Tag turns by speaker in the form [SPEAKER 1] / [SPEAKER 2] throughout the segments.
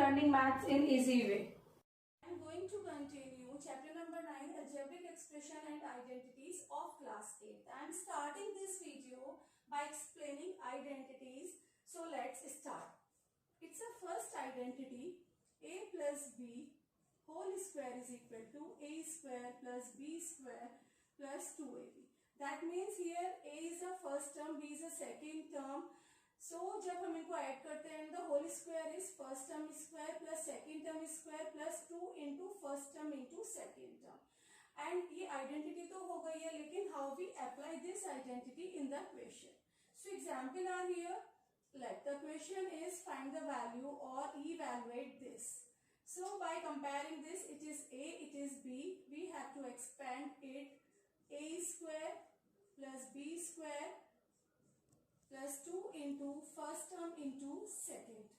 [SPEAKER 1] learning maths in easy way.
[SPEAKER 2] I am going to continue chapter number 9, algebraic expression and identities of class 8. I am starting this video by explaining identities. So let's start. It's a first identity, a plus b whole square is equal to a square plus b square plus 2ab. That means here a is the first term, b is the second term. So जब हम इनको add करते हैं, the whole square is first term square plus second term square plus 2 into first term into second term. And ये identity तो हो गई है, लेकिन how we apply this identity in the question. So example are here. Like the question is find the value or evaluate this. So by comparing this, it is a, it is b. We have to expand it. A square plus b square plus 2 into first term into second.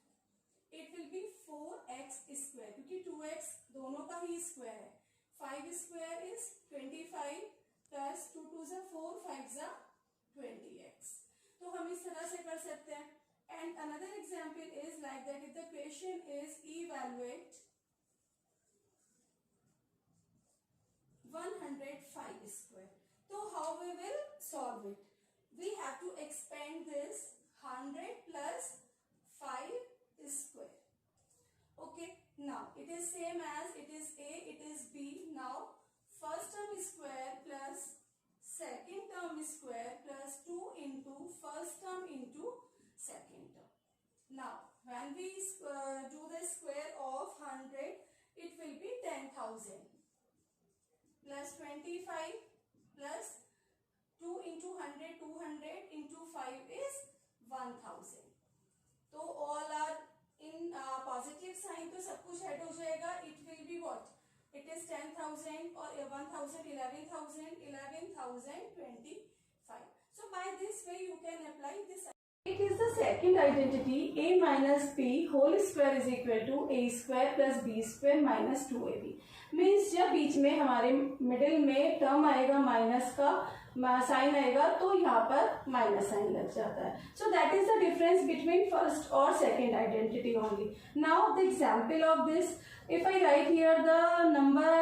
[SPEAKER 2] It will be 4x square क्योंकि 2x दोनों का ही square है. 5 square is 25 plus 2 2 is 4, 5 is 20x. तो हम इस तरह से कर सकते हैं. And another example is like that if the question is evaluate 105 square. So how we will solve it? We have to expand this 100 plus 5 square. Okay, now it is same as it is a, it is b. Now first term square plus second term square plus 2 into first term into second term. Now when we do the square of 100, it will be 10,000 plus 25 plus 2 into 100, 200 into 5 is 1,000. तो all are in positive sign, तो सब कुछ add हो जाएगा. It will be what? It is 10,000 or 1,000, 11,000, 11,025. So by this way you can apply this. It is the second identity, a minus b whole square is equal to a square plus b square minus 2ab. Means जब बीच में हमारे middle में term आएगा minus का sign आएगा तो यहाँ पर माइनस साइन लग जाता है. So that is the difference between first और second identity only. Now the example of this, if I write here the number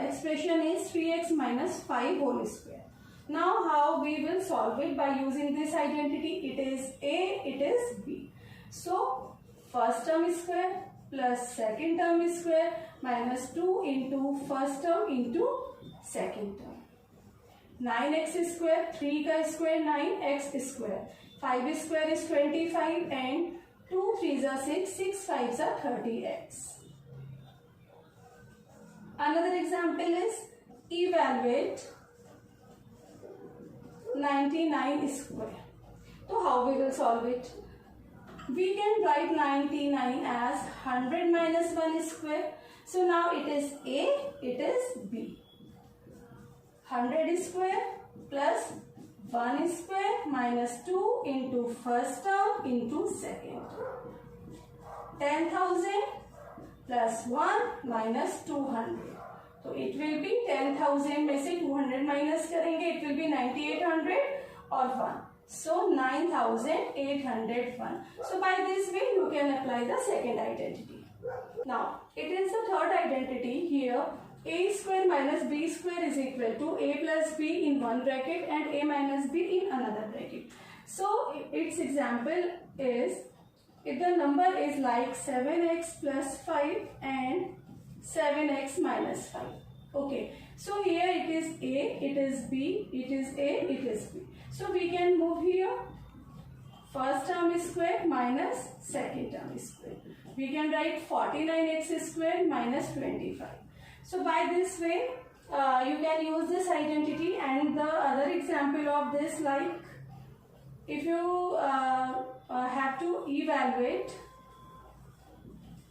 [SPEAKER 2] expression is 3x minus 5 whole square. Now how we will solve it by using this identity? It is a, it is b. So first term square plus second term square minus 2 into first term into second term. 9x square, 3 का square 9x square, 5 square is 25 and 2 3s are 6, 6 5s are 30x. Another example is evaluate 99 square. So how we will solve it? We can write 99 as 100 minus 1 square. So now it is a, it is b. 100 square plus 1 square minus 2 into first term into second. 10,000 plus 1 minus 200. तो it will be 10,000 में से 200 minus करेंगे, it will be 9,800 और 1. So 9,801. So by this way you can apply the second identity. Now it is the third identity here. A square minus b square is equal to a plus b in one bracket and a minus b in another bracket. So its example is if the number is like 7x plus 5 and 7x minus 5. Okay, so here it is a, it is b, it is a, it is b. So we can move here first term square minus second term square. We can write 49x square minus 25. So by this way you can use this identity. And the other example of this, like if you have to evaluate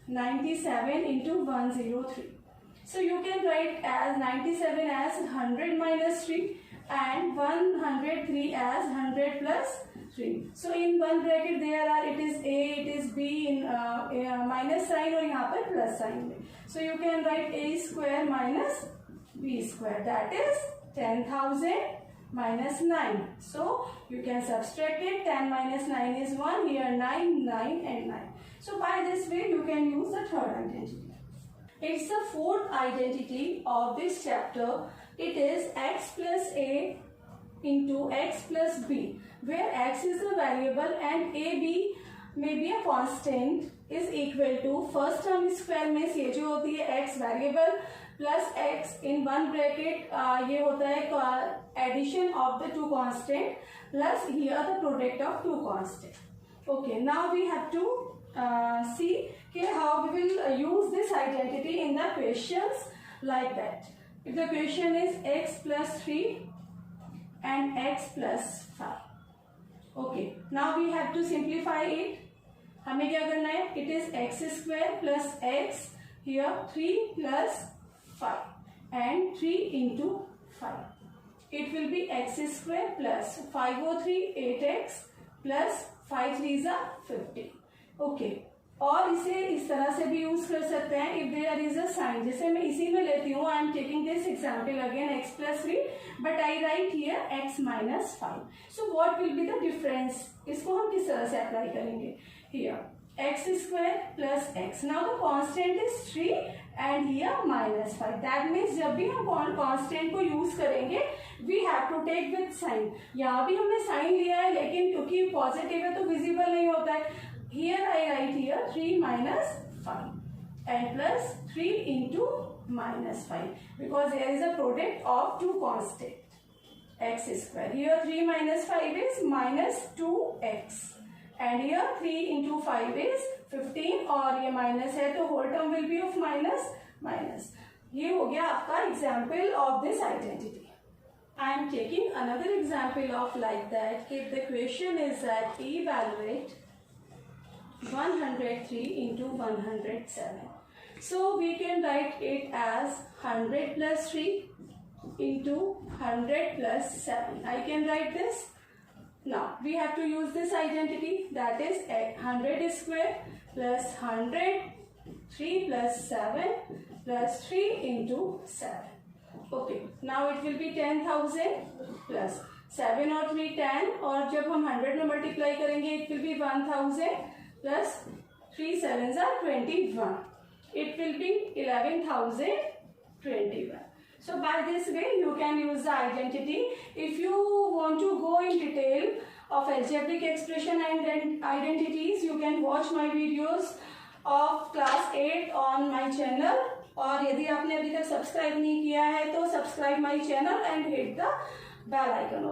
[SPEAKER 2] 97 into 103. So you can write as 97 as 100 minus 3 and 103 as 100 plus 3. So in one bracket there are it is a, it is b in minus sign और यहाँ पर plus sign में. So you can write a square minus b square, that is 10,000 minus 9. So you can subtract it. 10 minus 9 is 1. Here 9, 9 and 9. So by this way you can use the third identity. It's the fourth identity of this chapter. It is x plus a into x plus b, where x is a variable and a b may be a constant, is equal to first term square में ये जो होती है x variable plus x in one bracket ये होता है addition of the two constant plus here the product of two constant. Okay, now we have to see how we will use this identity in the questions like that. If the question is x plus 3 and x plus 5. Okay, now we have to simplify it. हमें क्या करना है? It is x square plus x, here 3 plus 5 and 3 into 5. It will be x square plus 5 or 3 8x plus 5 3s are 50. Okay, और इसे इस तरह से भी यूज कर सकते हैं if there is a sign. जैसे मैं इसी में लेती हूँ, I am taking this example again x plus 3 but I write here x minus 5. So what will be the difference? इसको हम किस तरह से अप्लाई करेंगे? Here x square plus x. Now the constant is 3 and here minus 5. That means जब भी हम constant को यूज करेंगे we have to take with sign. यहाँ भी हमने साइन लिया है लेकिन क्योंकि पॉजिटिव है तो विजिबल नहीं होता है. Here I write here 3 minus 5 and plus 3 into minus 5 because there is a product of two constant x square. Here 3 minus 5 is minus 2x and here 3 into 5 is 15 और ये minus है तो whole term will be of minus minus. ये हो गया आपका example of this identity. I am taking another example of like that. If the question is that evaluate 103 into 107. So we can write it as 100 plus 3 into 100 plus 7. I can write this. Now we have to use this identity, that is 100 square plus 100 3 plus 7 plus 3 into 7. Okay, now it will be 10,000 plus 7 और 3 10 और जब हम 100 में multiply करेंगे it will be 1000 plus 3 7s are 21. It will be 11,021. So by this way you can use the identity. If you want to go in detail of algebraic expression and identities, you can watch my videos of class 8 on my channel. और यदि आपने अभी तक subscribe नहीं किया है तो subscribe my channel and hit the bell icon.